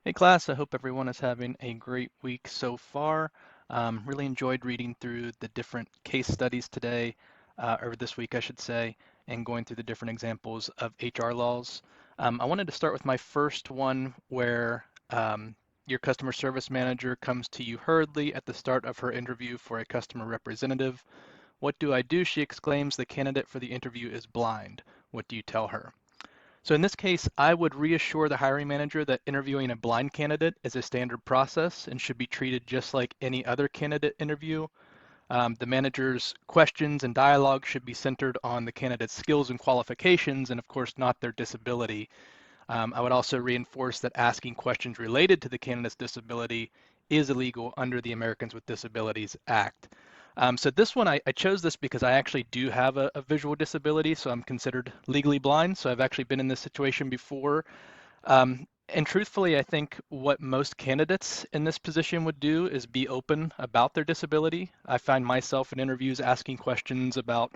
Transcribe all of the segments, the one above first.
Hey class, I hope everyone is having a great week so far. Really enjoyed reading through the different case studies today, or this week I should say, and going through the different examples of HR laws. I wanted to start with my first one where your customer service manager comes to you hurriedly at the start of her interview for a customer representative. What do I do? She exclaims, the candidate for the interview is blind. What do you tell her? So in this case, I would reassure the hiring manager that interviewing a blind candidate is a standard process and should be treated just like any other candidate interview. The manager's questions and dialogue should be centered on the candidate's skills and qualifications, and of course, not their disability. I would also reinforce that asking questions related to the candidate's disability is illegal under the Americans with Disabilities Act. So this one, I chose this because I actually do have a visual disability, so I'm considered legally blind. So I've actually been in this situation before. And truthfully, I think what most candidates in this position would do is be open about their disability. I find myself in interviews asking questions about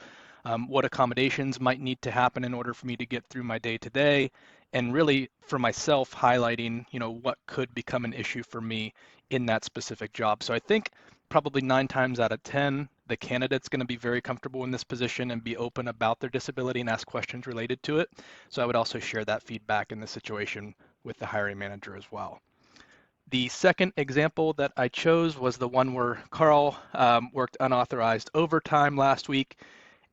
what accommodations might need to happen in order for me to get through my day to day, and really for myself highlighting, what could become an issue for me in that specific job. So I think probably 9 times out of 10, the candidate's going to be very comfortable in this position and be open about their disability and ask questions related to it. So I would also share that feedback in the situation with the hiring manager as well. The second example that I chose was the one where Carl worked unauthorized overtime last week,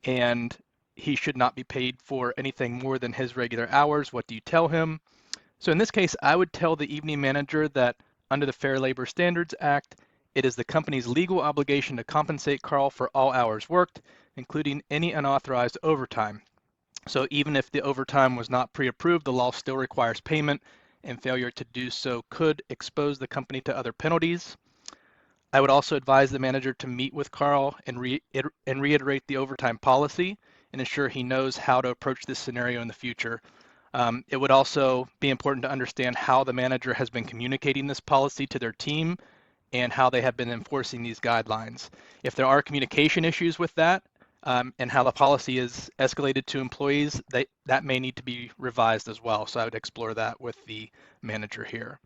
and he should not be paid for anything more than his regular hours. What do you tell him? So in this case, I would tell the evening manager that under the Fair Labor Standards Act, it is the company's legal obligation to compensate Carl for all hours worked, including any unauthorized overtime. So even if the overtime was not pre-approved, the law still requires payment, and failure to do so could expose the company to other penalties. I would also advise the manager to meet with Carl and reiterate the overtime policy and ensure he knows how to approach this scenario in the future. It would also be important to understand how the manager has been communicating this policy to their team and how they have been enforcing these guidelines. If there are communication issues with that, and how the policy is escalated to employees, that may need to be revised as well. So I would explore that with the manager here.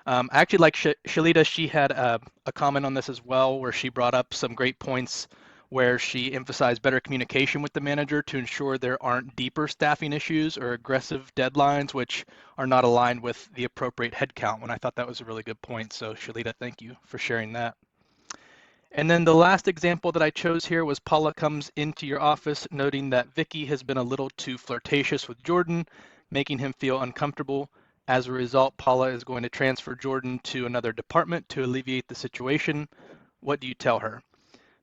I actually like Shalita. She had a comment on this as well, where she brought up some great points where she emphasized better communication with the manager to ensure there aren't deeper staffing issues or aggressive deadlines, which are not aligned with the appropriate headcount. And I thought that was a really good point. So Shalita, thank you for sharing that. And then the last example that I chose here was Paula comes into your office noting that Vicky has been a little too flirtatious with Jordan, making him feel uncomfortable. As a result, Paula is going to transfer Jordan to another department to alleviate the situation. What do you tell her?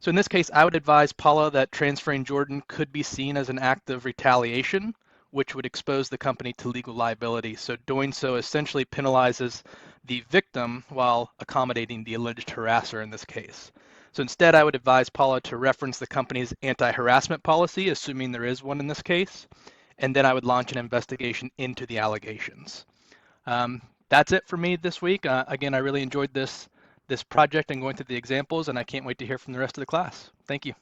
So in this case, I would advise Paula that transferring Jordan could be seen as an act of retaliation, which would expose the company to legal liability. So doing so essentially penalizes the victim while accommodating the alleged harasser in this case. So instead, I would advise Paula to reference the company's anti-harassment policy, assuming there is one in this case, and then I would launch an investigation into the allegations. That's it for me this week. Again, I really enjoyed this project and going through the examples, and I can't wait to hear from the rest of the class. Thank you.